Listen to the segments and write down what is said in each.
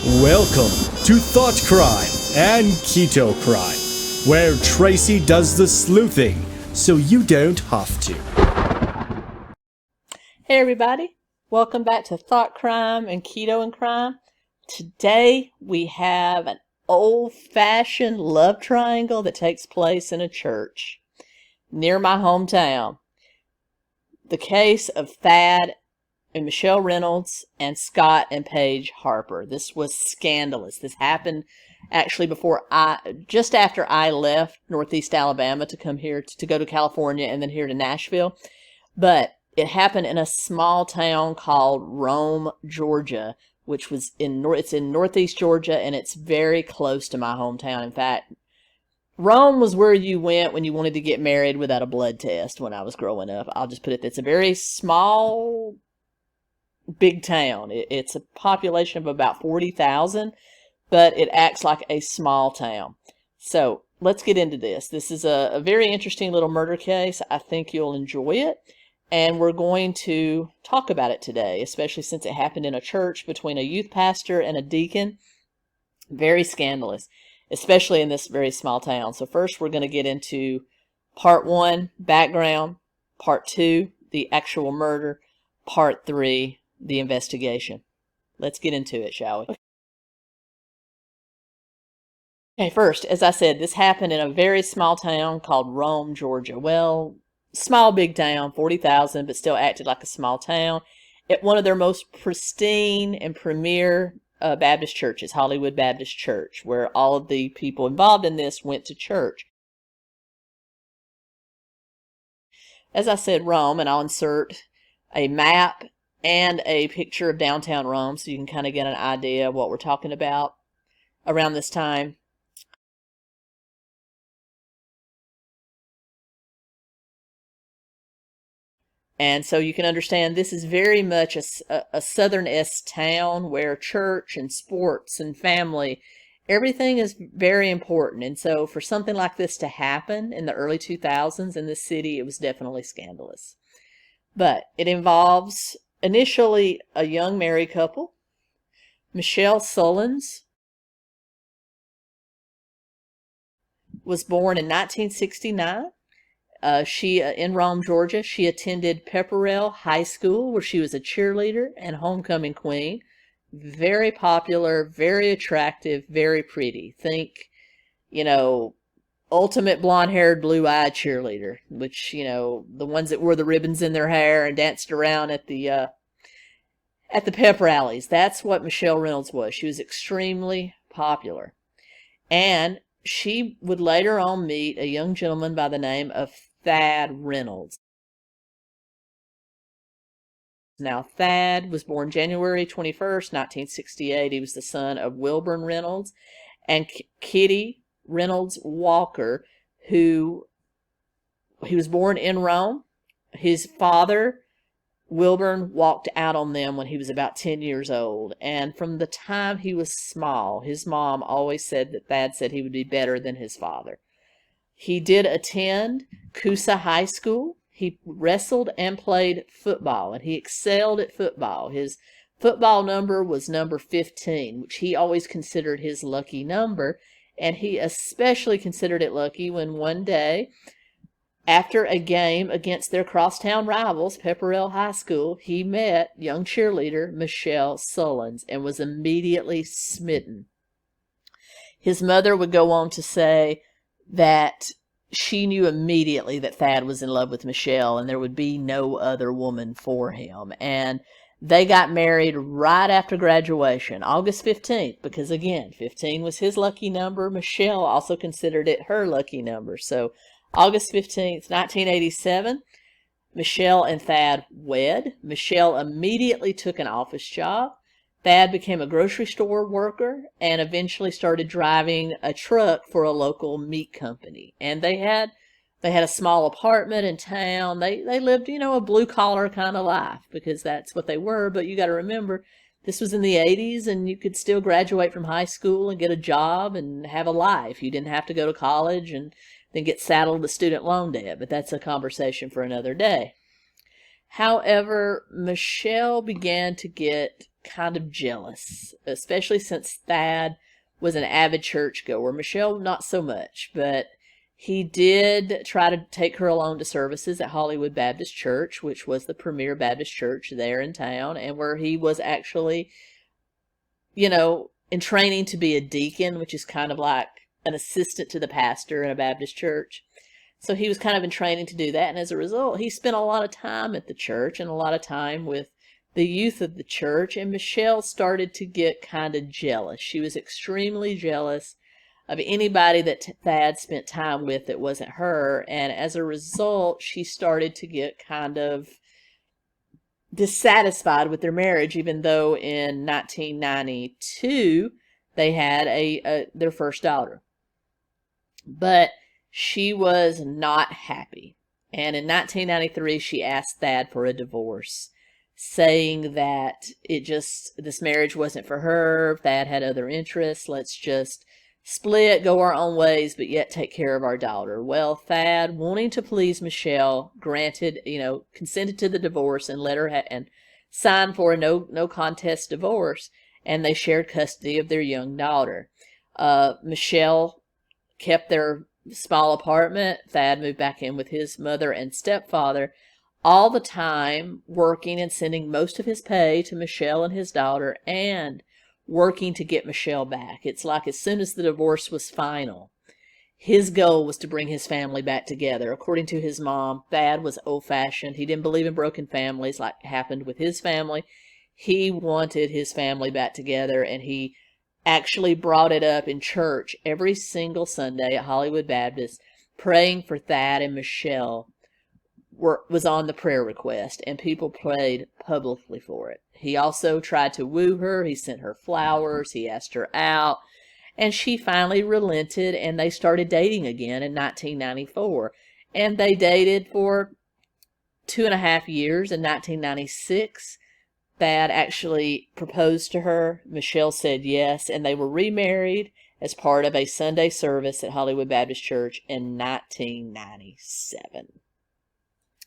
Welcome to Thought Crime and Keto Crime, where Tracy does the sleuthing so you don't have to. Hey everybody, welcome back to Thought Crime and Keto and Crime. Today we have an old-fashioned love triangle that takes place in a church near my hometown. The case of Thad and Michelle Reynolds and Scott and Paige Harper. This was scandalous. This happened actually just after I left Northeast Alabama to come here to go to California and then here to Nashville. But it happened in a small town called Rome, Georgia, which was it's in Northeast Georgia, and it's very close to my hometown. In fact, Rome was where you went when you wanted to get married without a blood test when I was growing up. I'll just put it, it's a very small, big town. It's a population of about 40,000, but it acts like a small town. So let's get into this. This is a very interesting little murder case. I think you'll enjoy it. And we're going to talk about it today, especially since it happened in a church between a youth pastor and a deacon. Very scandalous, especially in this very small town. So first we're going to get into part 1, background, part 2, the actual murder, part 3, the investigation. Let's get into it, shall we? Okay, first, as I said, this happened in a very small town called Rome, Georgia. Well, small big town, 40,000, but still acted like a small town. At one of their most pristine and premier Baptist churches, Hollywood Baptist Church, where all of the people involved in this went to church. As I said, Rome, and I'll insert a map and a picture of downtown Rome so you can kind of get an idea of what we're talking about around this time. And so you can understand this is very much a Southern-esque town where church and sports and family, everything is very important. And so for something like this to happen in the early 2000s in this city, it was definitely scandalous. But it involves initially a young married couple, Michelle Sullins was born in 1969. She in Rome, Georgia. She attended Pepperell High School, where she was a cheerleader and homecoming queen. Very popular, very attractive, very pretty. Think, ultimate blonde-haired, blue-eyed cheerleader, which, the ones that wore the ribbons in their hair and danced around at the pep rallies. That's what Michelle Reynolds was. She was extremely popular. And she would later on meet a young gentleman by the name of Thad Reynolds. Now, Thad was born January 21st, 1968. He was the son of Wilburn Reynolds and Kitty Reynolds Walker, he was born in Rome. His father, Wilburn, walked out on them when he was about 10 years old. And from the time he was small, his mom always said that Thad said he would be better than his father. He did attend Coosa High School. He wrestled and played football, and he excelled at football. His football number was number 15, which he always considered his lucky number. And he especially considered it lucky when one day, after a game against their crosstown rivals, Pepperell High School, he met young cheerleader Michelle Sullins and was immediately smitten. His mother would go on to say that she knew immediately that Thad was in love with Michelle and there would be no other woman for him. And they got married right after graduation, August 15th, because again, 15 was his lucky number. Michelle also considered it her lucky number. So August 15th, 1987, Michelle and Thad wed. Michelle immediately took an office job. Thad became a grocery store worker and eventually started driving a truck for a local meat company. And they had a small apartment in town. They lived, a blue-collar kind of life because that's what they were. But you got to remember, this was in the 80s, and you could still graduate from high school and get a job and have a life. You didn't have to go to college and then get saddled with student loan debt. But that's a conversation for another day. However, Michelle began to get kind of jealous, especially since Thad was an avid churchgoer. Michelle, not so much, but he did try to take her along to services at Hollywood Baptist Church, which was the premier Baptist church there in town, and where he was actually, in training to be a deacon, which is kind of like an assistant to the pastor in a Baptist church. So he was kind of in training to do that, and as a result, he spent a lot of time at the church and a lot of time with the youth of the church, and Michelle started to get kind of jealous. She was extremely jealous of anybody that Thad spent time with that wasn't her, and as a result, she started to get kind of dissatisfied with their marriage, even though in 1992 they had their first daughter. But she was not happy, and in 1993 she asked Thad for a divorce, saying that this marriage wasn't for her. Thad had other interests. Let's just split, go our own ways, but yet take care of our daughter. Well, Thad, wanting to please Michelle, consented to the divorce and let her and signed for a no contest divorce, and they shared custody of their young daughter. Michelle kept their small apartment. Thad moved back in with his mother and stepfather, all the time working and sending most of his pay to Michelle and his daughter, and working to get Michelle back. It's like as soon as the divorce was final, his goal was to bring his family back together. According to his mom, Thad was old-fashioned. He didn't believe in broken families like happened with his family. He wanted his family back together, and he actually brought it up in church every single Sunday at Hollywood Baptist, praying for Thad and Michelle was on the prayer request, and people prayed publicly for it. He also tried to woo her. He sent her flowers. He asked her out, and she finally relented, and they started dating again in 1994. And they dated for 2.5 years. In 1996, Thad actually proposed to her. Michelle said yes, and they were remarried as part of a Sunday service at Hollywood Baptist Church in 1997.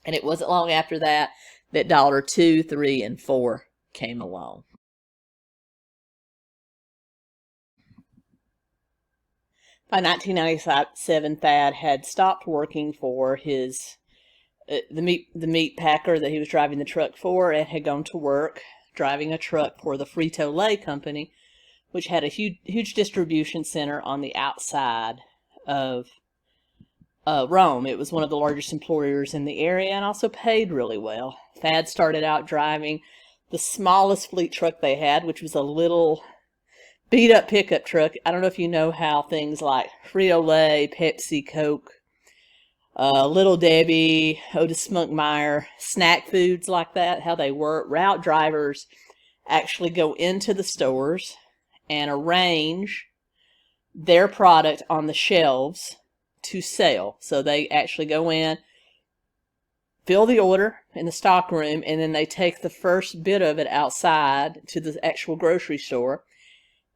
And it wasn't long after that that daughter 2, 3, and 4 came along. By 1997, Thad had stopped working for his the meat packer that he was driving the truck for, and had gone to work driving a truck for the Frito-Lay company, which had a huge distribution center on the outside of Rome. It was one of the largest employers in the area and also paid really well. Thad started out driving the smallest fleet truck they had, which was a little beat-up pickup truck. I don't know if you know how things like Frito-Lay, Pepsi, Coke, Little Debbie, Otis Spunkmeyer, snack foods like that, how they work. Route drivers actually go into the stores and arrange their product on the shelves to sell. So they actually go in, fill the order in the stock room, and then they take the first bit of it outside to the actual grocery store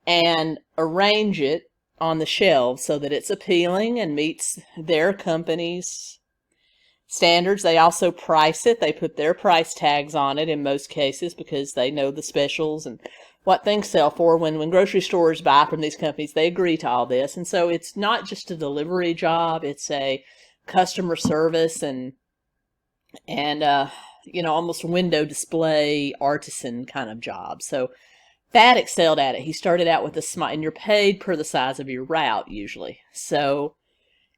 and arrange it on the shelves so that it's appealing and meets their company's standards. They also price it. They put their price tags on it in most cases because they know the specials and what things sell for. When grocery stores buy from these companies, they agree to all this. And so it's not just a delivery job, it's a customer service and almost window display artisan kind of job. So Thad excelled at it. He started out with a small, and you're paid per the size of your route usually. So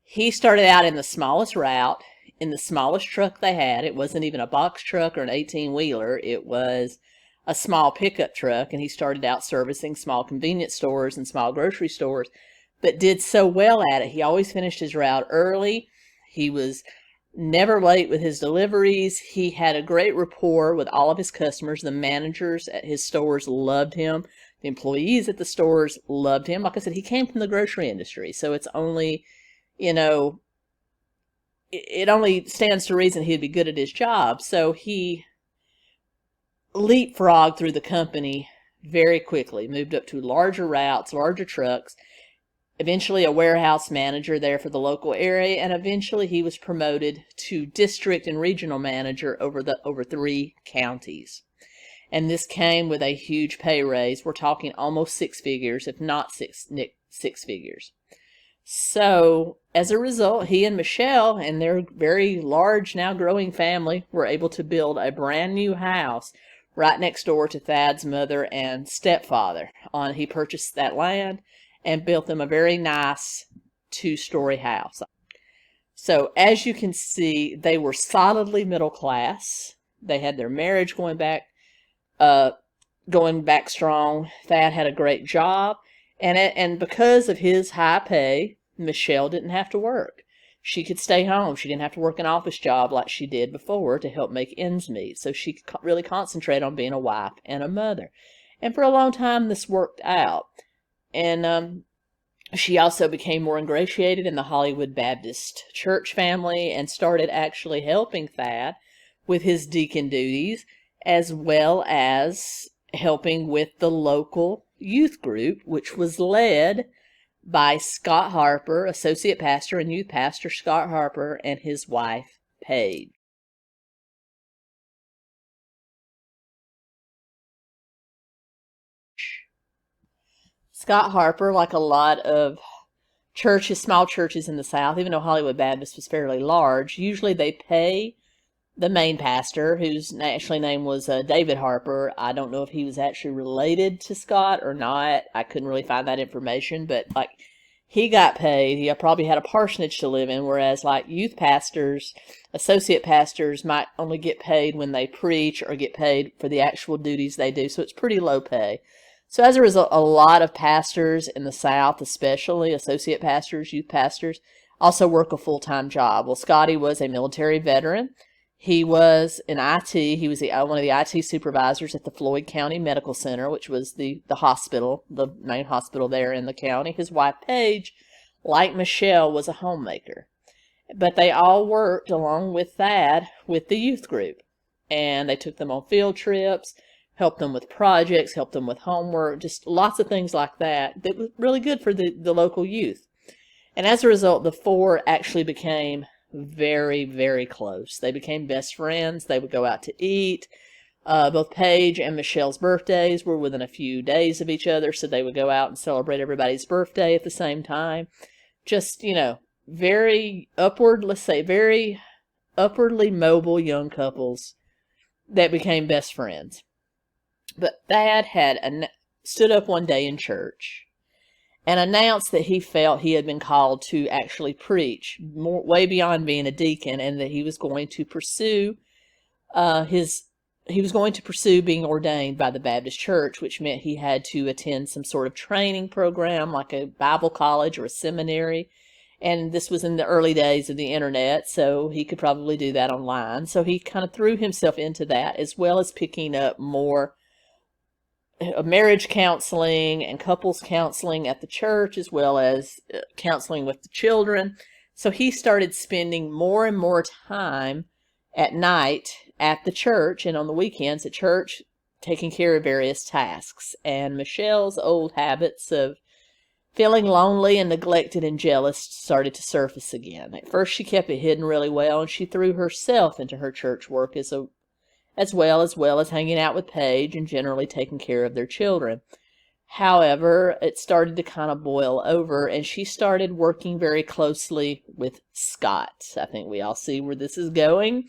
he started out in the smallest route, in the smallest truck they had. It wasn't even a box truck or an 18-wheeler. It was a small pickup truck, and he started out servicing small convenience stores and small grocery stores, but did so well at it. He always finished his route early. He was never late with his deliveries. He had a great rapport with all of his customers. The managers at his stores loved him. The employees at the stores loved him. Like I said, he came from the grocery industry, so it's only, it only stands to reason he'd be good at his job. So he leapfrogged through the company very quickly, moved up to larger routes, larger trucks, eventually a warehouse manager there for the local area, and eventually he was promoted to district and regional manager over 3 counties. And this came with a huge pay raise. We're talking almost six figures, if not six figures. So as a result, he and Michelle and their very large, now growing family were able to build a brand new house right next door to Thad's mother and stepfather. He purchased that land and built them a very nice 2-story house. So as you can see, they were solidly middle class. They had their marriage going back strong. Thad had a great job. And because of his high pay, Michelle didn't have to work. She could stay home. She didn't have to work an office job like she did before to help make ends meet. So she could really concentrate on being a wife and a mother. And for a long time, this worked out. And she also became more ingratiated in the Hollywood Baptist church family and started actually helping Thad with his deacon duties, as well as helping with the local youth group, which was led by Scott Harper, associate pastor and youth pastor Scott Harper, and his wife, Paige. Scott Harper, like a lot of churches, small churches in the South, even though Hollywood Baptist was fairly large, usually they pay the main pastor, whose actually name was David Harper. I don't know if he was actually related to Scott or not. I couldn't really find that information, but like he got paid. He probably had a parsonage to live in, whereas like youth pastors, associate pastors might only get paid when they preach or get paid for the actual duties they do. So it's pretty low pay. So as a result, a lot of pastors in the South, especially associate pastors, youth pastors, also work a full-time job. Well, Scotty was a military veteran. He was in IT. He was one of the IT supervisors at the Floyd County Medical Center, which was the hospital, the main hospital there in the county. His wife, Paige, like Michelle, was a homemaker. But they all worked along with Thad with the youth group. And they took them on field trips, helped them with projects, helped them with homework, just lots of things like that that was really good for the local youth. And as a result, the four actually became very, very close. They became best friends. They would go out to eat. Both Paige and Michelle's birthdays were within a few days of each other, so they would go out and celebrate everybody's birthday at the same time. Just, very very upwardly mobile young couples that became best friends. But Thad had stood up one day in church and announced that he felt he had been called to actually preach, way beyond being a deacon, and that he was going to pursue being ordained by the Baptist Church, which meant he had to attend some sort of training program, like a Bible college or a seminary. And this was in the early days of the internet, so he could probably do that online. So he kind of threw himself into that, as well as picking up more marriage counseling and couples counseling at the church, as well as counseling with the children. So he started spending more and more time at night at the church and on the weekends at church, taking care of various tasks. And Michelle's old habits of feeling lonely and neglected and jealous started to surface again. At first she kept it hidden really well, and she threw herself into her church work as well as hanging out with Paige and generally taking care of their children. However, it started to kind of boil over, and she started working very closely with Scott. I think we all see where this is going.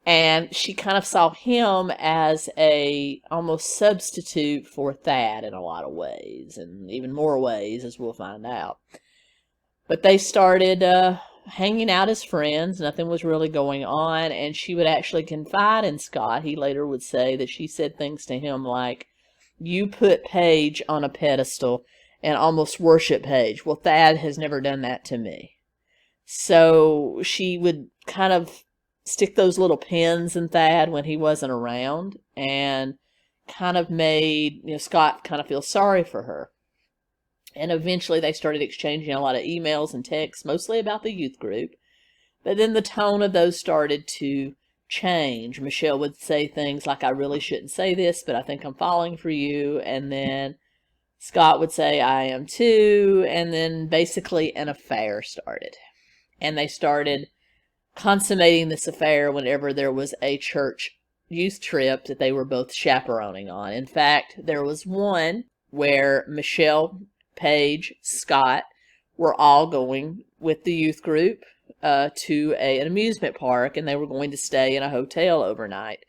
And she kind of saw him as a almost substitute for Thad in a lot of ways, and even more ways, as we'll find out. But they started hanging out as friends. Nothing was really going on, and she would actually confide in Scott. He later would say that she said things to him like, "You put Paige on a pedestal and almost worship Paige. Well, Thad has never done that to me." So she would kind of stick those little pins in Thad when he wasn't around, and kind of made Scott kind of feel sorry for her. And eventually they started exchanging a lot of emails and texts, mostly about the youth group. But then the tone of those started to change. Michelle would say things like, "I really shouldn't say this, but I think I'm falling for you." And then Scott would say, "I am too." And then basically an affair started. And they started consummating this affair whenever there was a church youth trip that they were both chaperoning on. In fact, there was one where Michelle, Paige, Scott were all going with the youth group to an amusement park, and they were going to stay in a hotel overnight.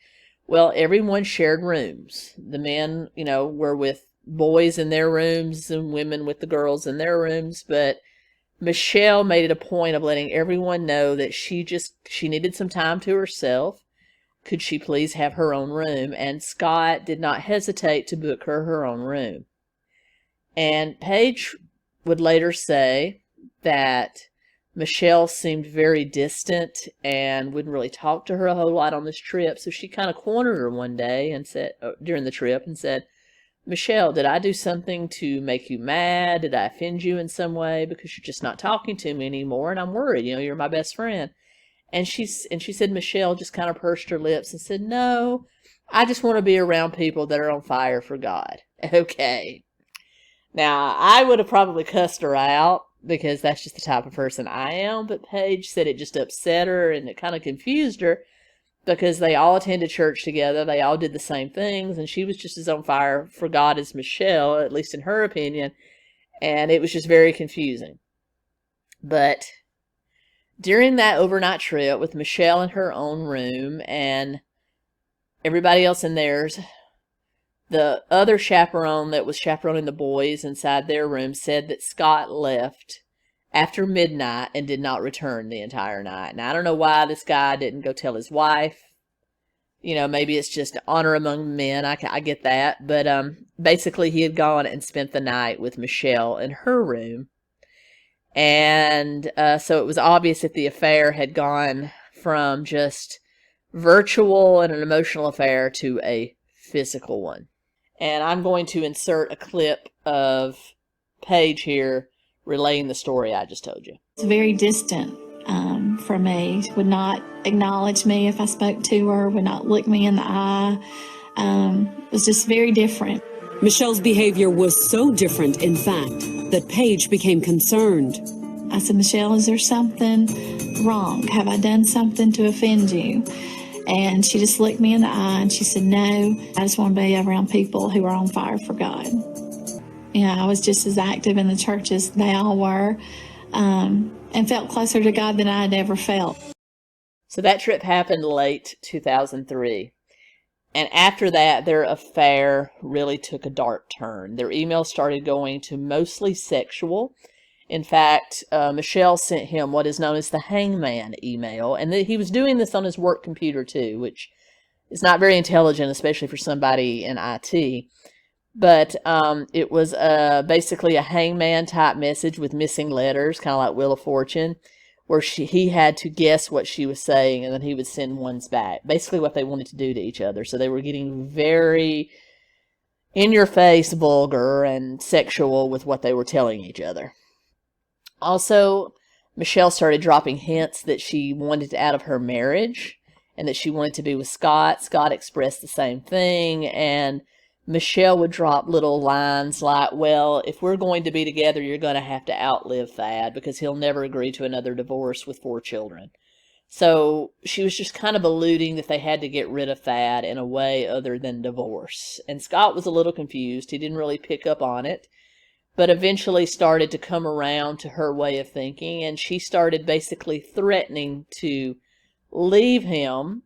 Well, everyone shared rooms. The men, were with boys in their rooms and women with the girls in their rooms, but Michelle made it a point of letting everyone know that she needed some time to herself. Could she please have her own room? And Scott did not hesitate to book her own room. And Paige would later say that Michelle seemed very distant and wouldn't really talk to her a whole lot on this trip. So she kind of cornered her one day and said, during the trip, and said, "Michelle, did I do something to make you mad? Did I offend you in some way? Because you're just not talking to me anymore, and I'm worried. You're my best friend." And she said Michelle just kind of pursed her lips and said, "No, I just want to be around people that are on fire for God." Okay. Now, I would have probably cussed her out because that's just the type of person I am, but Paige said it just upset her and it kind of confused her because they all attended church together. They all did the same things, and she was just as on fire for God as Michelle, at least in her opinion, and it was just very confusing. But during that overnight trip with Michelle in her own room and everybody else in theirs, the other chaperone that was chaperoning the boys inside their room said that Scott left after midnight and did not return the entire night. Now, I don't know why this guy didn't go tell his wife. Maybe it's just honor among men. I get that. But basically, he had gone and spent the night with Michelle in her room. And so it was obvious that the affair had gone from just virtual and an emotional affair to a physical one. And I'm going to insert a clip of Paige here relaying the story I just told you. It's very distant from me. Would not acknowledge me if I spoke to her, would not look me in the eye. It was just very different. Michelle's behavior was so different, in fact, that Paige became concerned. I said, "Michelle, is there something wrong? Have I done something to offend you?" And she just looked me in the eye and she said, "No, I just want to be around people who are on fire for God." I was just as active in the church as they all were, and felt closer to God than I had ever felt. So that trip happened late 2003. And after that, their affair really took a dark turn. Their emails started going to mostly sexual. In fact, Michelle sent him what is known as the hangman email. And he was doing this on his work computer too, which is not very intelligent, especially for somebody in IT. But it was basically a hangman type message with missing letters, kind of like Wheel of Fortune, where he had to guess what she was saying, and then he would send ones back. Basically what they wanted to do to each other. So they were getting very in-your-face, vulgar, and sexual with what they were telling each other. Also, Michelle started dropping hints that she wanted out of her marriage and that she wanted to be with Scott. Scott expressed the same thing, and Michelle would drop little lines like, "Well, if we're going to be together, you're going to have to outlive Thad because he'll never agree to another divorce with 4 children." So she was just kind of alluding that they had to get rid of Thad in a way other than divorce. And Scott was a little confused. He didn't really pick up on it, but eventually started to come around to her way of thinking, and she started basically threatening to leave him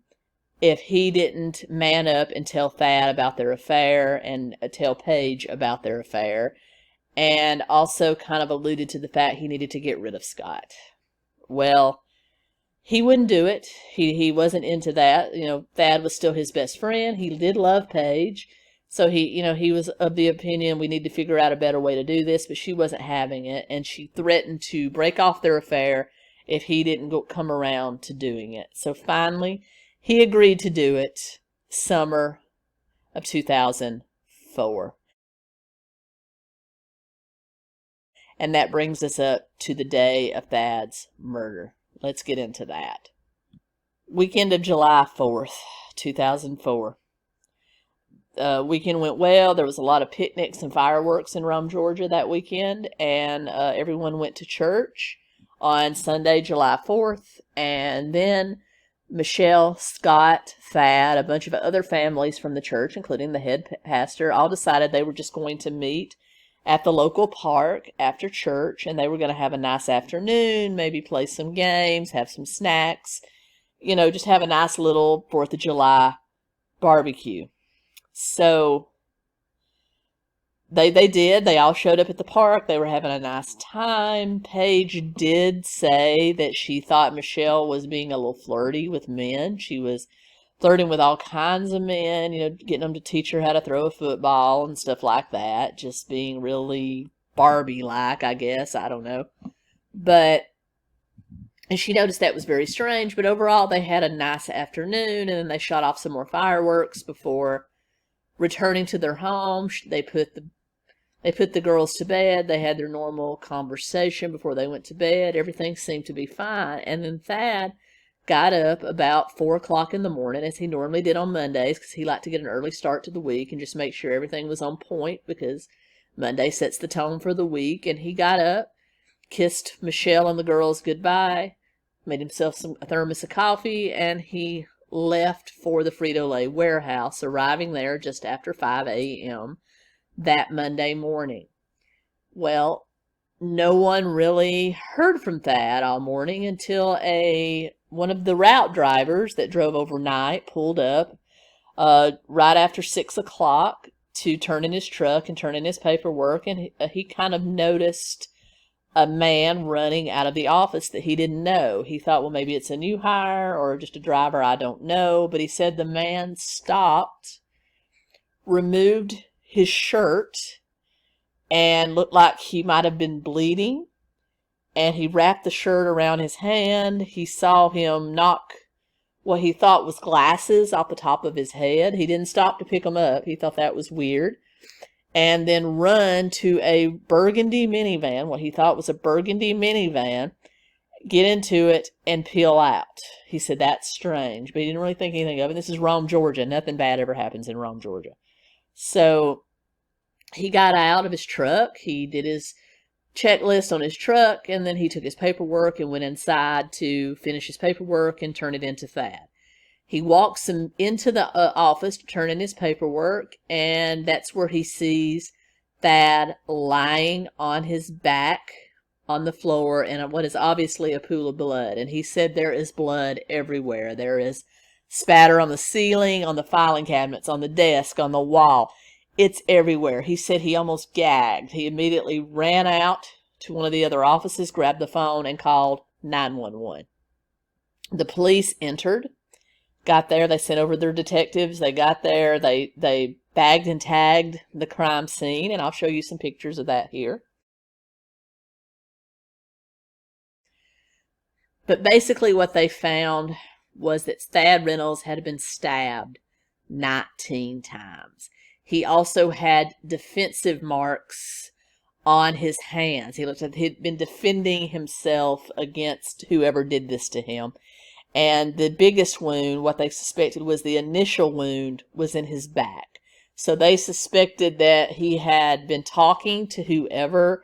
if he didn't man up and tell Thad about their affair and tell Paige about their affair, and also kind of alluded to the fact he needed to get rid of Scott. Well, he wouldn't do it. He wasn't into that. Thad was still his best friend. He did love Paige. So he was of the opinion we need to figure out a better way to do this, but she wasn't having it, and she threatened to break off their affair if he didn't come around to doing it. So finally, he agreed to do it summer of 2004. And that brings us up to the day of Thad's murder. Let's get into that. Weekend of July 4th, 2004. Weekend went well. There was a lot of picnics and fireworks in Rome, Georgia that weekend, and everyone went to church on Sunday, July 4th, and then Michelle, Scott, Thad, a bunch of other families from the church, including the head pastor, all decided they were just going to meet at the local park after church, and they were going to have a nice afternoon, maybe play some games, have some snacks, just have a nice little 4th of July barbecue. So they did. They all showed up at the park. They were having a nice time. Paige did say that she thought Michelle was being a little flirty with men. She was flirting with all kinds of men, getting them to teach her how to throw a football and stuff like that. Just being really Barbie-like, I guess. I don't know. And she noticed that was very strange, but overall they had a nice afternoon, and then they shot off some more fireworks before returning to their home. They put the girls to bed. They had their normal conversation before they went to bed. Everything seemed to be fine. And then Thad got up about 4 o'clock in the morning, as he normally did on Mondays, because he liked to get an early start to the week and just make sure everything was on point, because Monday sets the tone for the week. And he got up, kissed Michelle and the girls goodbye, made himself a thermos of coffee, and he left for the Frito-Lay warehouse, arriving there just after 5 a.m. that Monday morning. Well, no one really heard from Thad all morning until one of the route drivers that drove overnight pulled up right after 6 o'clock to turn in his truck and turn in his paperwork, and he kind of noticed a man running out of the office that he didn't know. He thought, well, maybe it's a new hire or just a driver, I don't know. But he said the man stopped, removed his shirt, and looked like he might have been bleeding. And he wrapped the shirt around his hand. He saw him knock what he thought was glasses off the top of his head. He didn't stop to pick them up. He thought that was weird. And then run to a burgundy minivan, what he thought was a burgundy minivan, get into it, and peel out. He said, that's strange, but he didn't really think anything of it. This is Rome, Georgia. Nothing bad ever happens in Rome, Georgia. So he got out of his truck. He did his checklist on his truck, and then he took his paperwork and went inside to finish his paperwork and turn it into Thad. He walks him into the office to turn in his paperwork, and that's where he sees Thad lying on his back on the floor in what is obviously a pool of blood. And he said there is blood everywhere. There is spatter on the ceiling, on the filing cabinets, on the desk, on the wall. It's everywhere. He said he almost gagged. He immediately ran out to one of the other offices, grabbed the phone, and called 911. The police entered. Got there, they sent over their detectives. They got there, they bagged and tagged the crime scene, and I'll show you some pictures of that here. But basically what they found was that Thad Reynolds had been stabbed 19 times. He also had defensive marks on his hands. He looked like he'd been defending himself against whoever did this to him. And the biggest wound, what they suspected was the initial wound, was in his back. So they suspected that he had been talking to whoever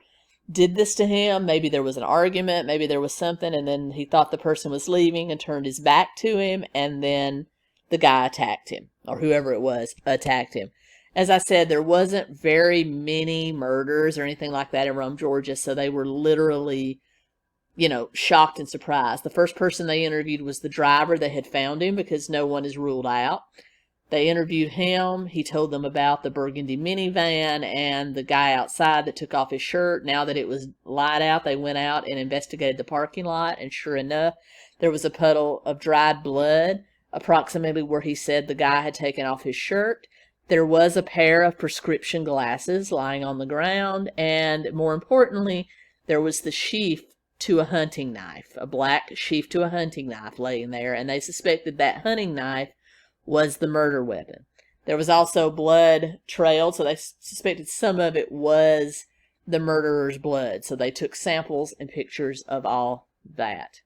did this to him. Maybe there was an argument, maybe there was something, and then he thought the person was leaving and turned his back to him, and then the guy attacked him, or whoever it was attacked him. As I said, there wasn't very many murders or anything like that in Rome, Georgia, so they were literally, shocked and surprised. The first person they interviewed was the driver that had found him, because no one is ruled out. They interviewed him. He told them about the burgundy minivan and the guy outside that took off his shirt. Now that it was light out, they went out and investigated the parking lot, and sure enough, there was a puddle of dried blood approximately where he said the guy had taken off his shirt. There was a pair of prescription glasses lying on the ground, and more importantly, there was the sheath to a hunting knife, a black sheath to a hunting knife laying there, and they suspected that hunting knife was the murder weapon. There was also blood trailed, so they suspected some of it was the murderer's blood. So they took samples and pictures of all that.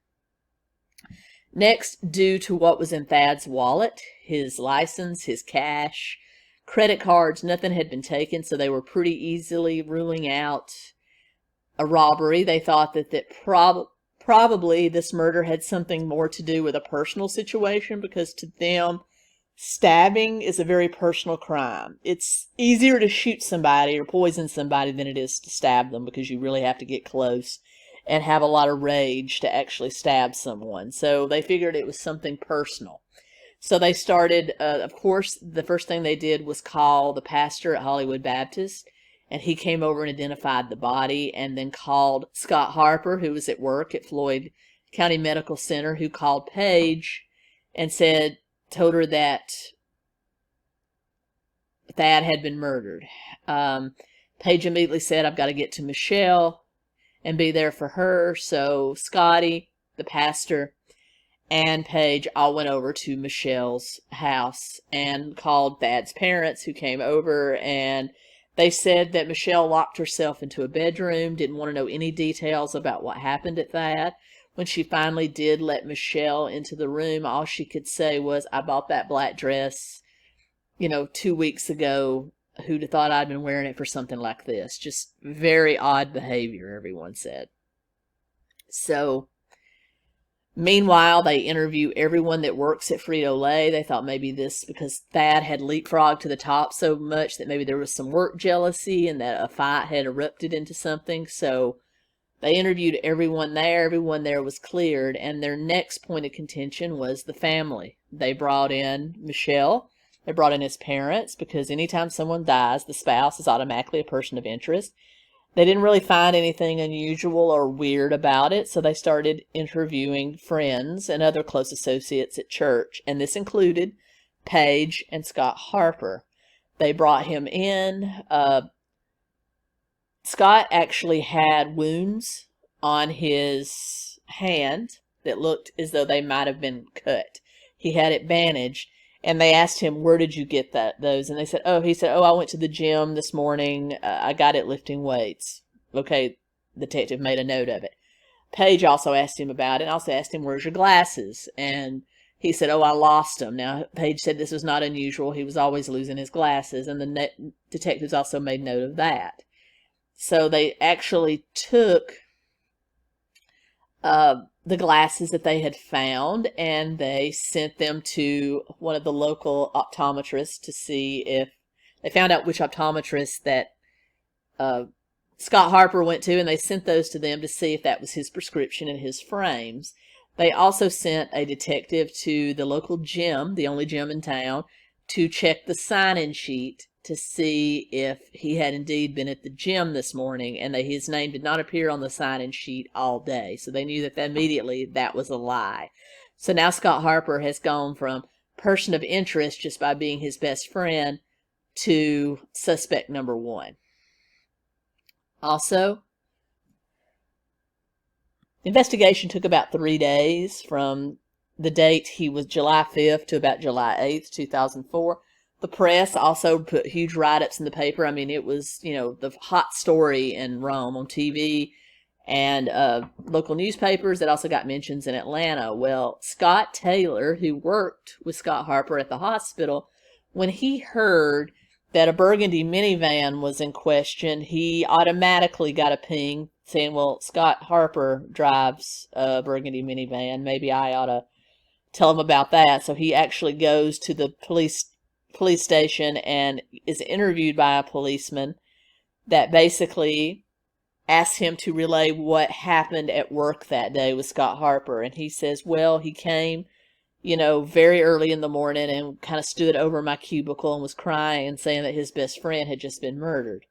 Next, due to what was in Thad's wallet, his license, his cash, credit cards, nothing had been taken, so they were pretty easily ruling out a robbery. They thought that probably this murder had something more to do with a personal situation, because to them, stabbing is a very personal crime. It's easier to shoot somebody or poison somebody than it is to stab them, because you really have to get close and have a lot of rage to actually stab someone. So they figured it was something personal. So they started, of course, the first thing they did was call the pastor at Hollywood Baptist, and he came over and identified the body, and then called Scott Harper, who was at work at Floyd County Medical Center, who called Paige and told her that Thad had been murdered. Paige immediately said, I've got to get to Michelle and be there for her. So Scotty, the pastor, and Paige all went over to Michelle's house and called Thad's parents, who came over, and they said that Michelle locked herself into a bedroom, didn't want to know any details about what happened at Thad. When she finally did let Michelle into the room, all she could say was, I bought that black dress, 2 weeks ago. Who'd have thought I'd been wearing it for something like this? Just very odd behavior, everyone said. So, meanwhile, they interview everyone that works at Frito-Lay. They thought maybe this, because Thad had leapfrogged to the top so much, that maybe there was some work jealousy and that a fight had erupted into something. So they interviewed everyone there. Everyone there was cleared. And their next point of contention was the family. They brought in Michelle. They brought in his parents, because anytime someone dies, the spouse is automatically a person of interest. They didn't really find anything unusual or weird about it, so they started interviewing friends and other close associates at church, and this included Paige and Scott Harper. They brought him in. Scott actually had wounds on his hand that looked as though they might have been cut. He had it bandaged. And they asked him, where did you get those? And he said, I went to the gym this morning. I got it lifting weights. Okay, the detective made a note of it. Paige also asked him about it, and also asked him, where's your glasses? And he said, I lost them. Now, Paige said this was not unusual. He was always losing his glasses, and the detectives also made note of that. So they actually took the glasses that they had found, and they sent them to one of the local optometrists to see if they found out which optometrist that Scott Harper went to, and they sent those to them to see if that was his prescription and his frames. They also sent a detective to the local gym, the only gym in town, to check the sign-in sheet to see if he had indeed been at the gym this morning, and his name did not appear on the sign-in sheet all day. So they knew that immediately that was a lie. So now Scott Harper has gone from person of interest just by being his best friend to suspect number one. Also, the investigation took about 3 days from the date he was July 5th to about July 8th, 2004. The press also put huge write-ups in the paper. I mean, it was, the hot story in Rome on TV and local newspapers that also got mentions in Atlanta. Well, Scott Taylor, who worked with Scott Harper at the hospital, when he heard that a burgundy minivan was in question, he automatically got a ping saying, well, Scott Harper drives a burgundy minivan. Maybe I ought to tell him about that. So he actually goes to the police station and is interviewed by a policeman that basically asks him to relay what happened at work that day with Scott Harper. And he says, well, he came, very early in the morning and kind of stood over my cubicle and was crying and saying that his best friend had just been murdered.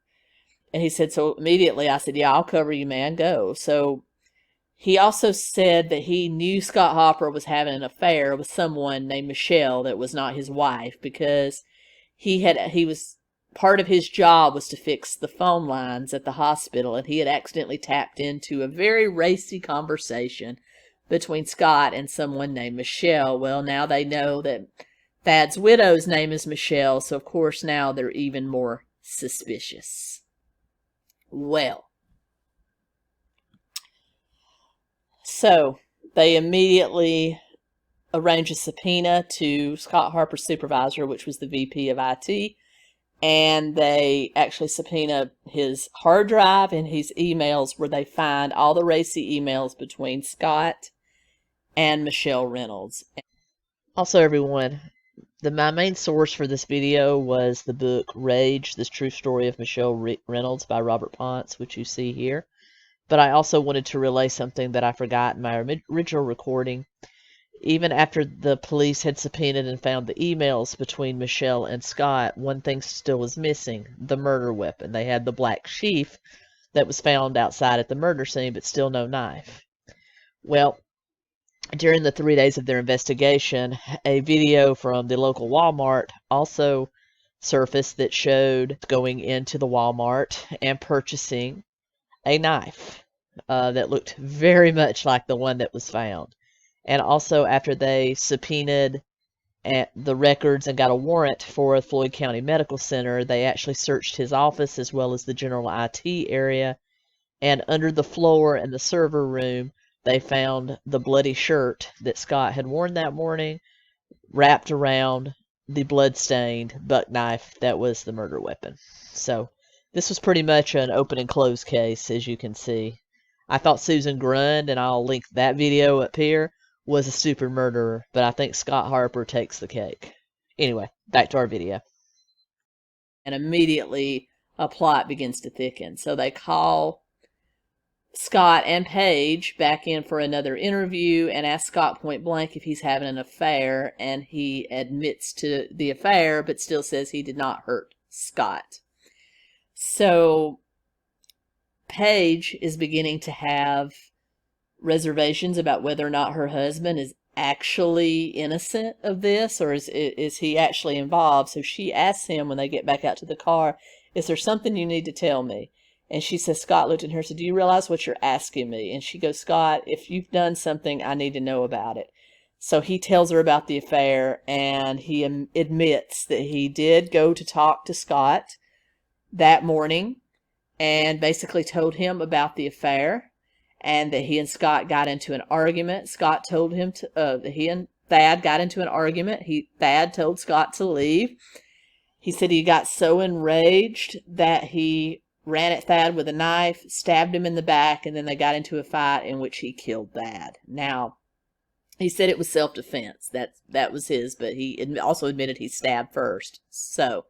And he said, so immediately I said, yeah, I'll cover you, man, go. So he also said that he knew Scott Harper was having an affair with someone named Michelle that was not his wife, because he was part of his job was to fix the phone lines at the hospital, and he had accidentally tapped into a very racy conversation between Scott and someone named Michelle. Well, now they know that Thad's widow's name is Michelle, so of course now they're even more suspicious. Well, so they immediately arranged a subpoena to Scott Harper's supervisor, which was the VP of IT, and they actually subpoena his hard drive and his emails, where they find all the racy emails between Scott and Michelle Reynolds. Also, everyone, my main source for this video was the book Rage, This True Story of Michelle Reynolds by Robert Ponce, which you see here. But I also wanted to relay something that I forgot in my original recording. Even after the police had subpoenaed and found the emails between Michelle and Scott, one thing still was missing: the murder weapon. They had the black sheath that was found outside at the murder scene, but still no knife. Well, during the 3 days of their investigation, a video from the local Walmart also surfaced that showed going into the Walmart and purchasing a knife that looked very much like the one that was found. And also, after they subpoenaed the records and got a warrant for Floyd County Medical Center, they actually searched his office as well as the general IT area. And under the floor in the server room, they found the bloody shirt that Scott had worn that morning, wrapped around the blood-stained buck knife that was the murder weapon. So this was pretty much an open and closed case, as you can see. I thought Susan Grund, and I'll link that video up here, was a stupid murderer, but I think Scott Harper takes the cake. Anyway, back to our video. And immediately a plot begins to thicken. So they call Scott and Paige back in for another interview and ask Scott point blank if he's having an affair, and he admits to the affair but still says he did not hurt Scott. So Paige is beginning to have reservations about whether or not her husband is actually innocent of this, or is he actually involved. So she asks him when they get back out to the car, "Is there something you need to tell me?" And she says, Scott looked at her and said, "Do you realize what you're asking me?" And she goes, "Scott, if you've done something, I need to know about it." So he tells her about the affair, and he admits that he did go to talk to Scott that morning and basically told him about the affair, and that he and Scott got into an argument. Scott told him to, he and Thad got into an argument. Thad told Scott to leave. He said he got so enraged that he ran at Thad with a knife, stabbed him in the back, and then they got into a fight in which he killed Thad. Now, he said it was self-defense. That was his, but he also admitted he stabbed first. So,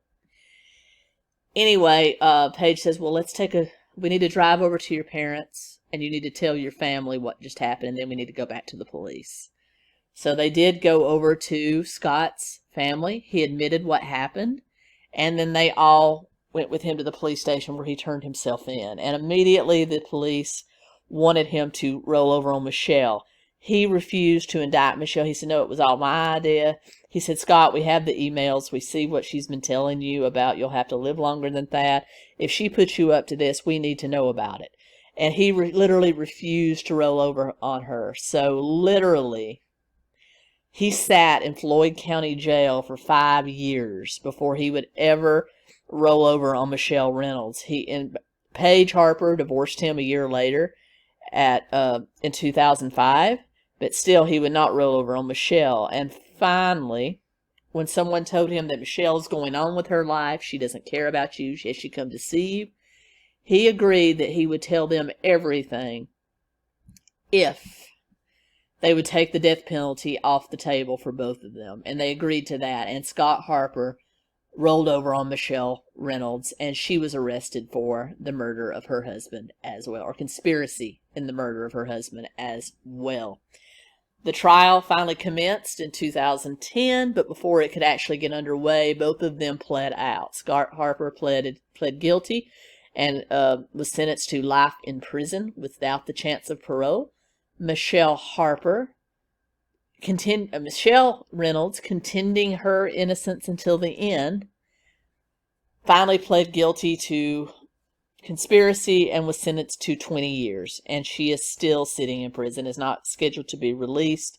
anyway, Paige says, "Well, we need to drive over to your parents, and you need to tell your family what just happened, and then we need to go back to the police." So they did go over to Scott's family. He admitted what happened, and then they all went with him to the police station, where he turned himself in. And immediately the police wanted him to roll over on Michelle. He refused to indict Michelle. He said, "No, it was all my idea." He said, "Scott, we have the emails. We see what she's been telling you about. You'll have to live longer than that. If she puts you up to this, we need to know about it." And he literally refused to roll over on her. So literally, he sat in Floyd County Jail for 5 years before he would ever roll over on Michelle Reynolds. Paige Harper divorced him a year later in 2005, but still he would not roll over on Michelle. And finally, when someone told him that Michelle's going on with her life, she doesn't care about you, has she come to see you, he agreed that he would tell them everything if they would take the death penalty off the table for both of them. And they agreed to that. And Scott Harper rolled over on Michelle Reynolds, and she was arrested for the murder of her husband as well, or conspiracy in the murder of her husband as well. The trial finally commenced in 2010, but before it could actually get underway, both of them pled out. Scott Harper pled guilty and was sentenced to life in prison without the chance of parole. Michelle Reynolds, contending her innocence until the end, finally pled guilty to conspiracy and was sentenced to 20 years. And she is still sitting in prison, is not scheduled to be released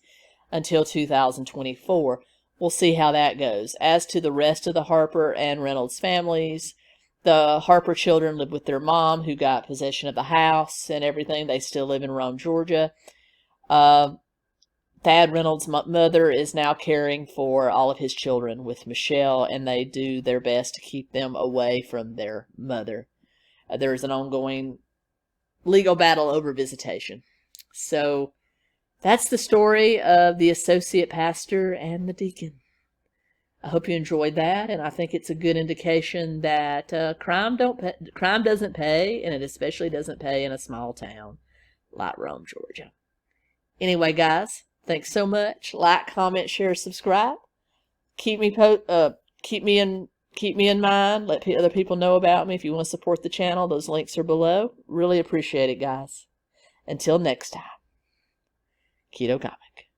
until 2024. We'll see how that goes. As to the rest of the Harper and Reynolds families, the Harper children live with their mom, who got possession of the house and everything. They still live in Rome, Georgia. Thad Reynolds' mother is now caring for all of his children with Michelle, and they do their best to keep them away from their mother. There is an ongoing legal battle over visitation. So that's the story of the associate pastor and the deacon. I hope you enjoyed that, and I think it's a good indication that crime doesn't pay, and it especially doesn't pay in a small town like Rome, Georgia. Anyway, guys, thanks so much. Like, comment, share, subscribe. Keep me in mind. Let other people know about me. If you want to support the channel, those links are below. Really appreciate it, guys. Until next time, Keto Comic.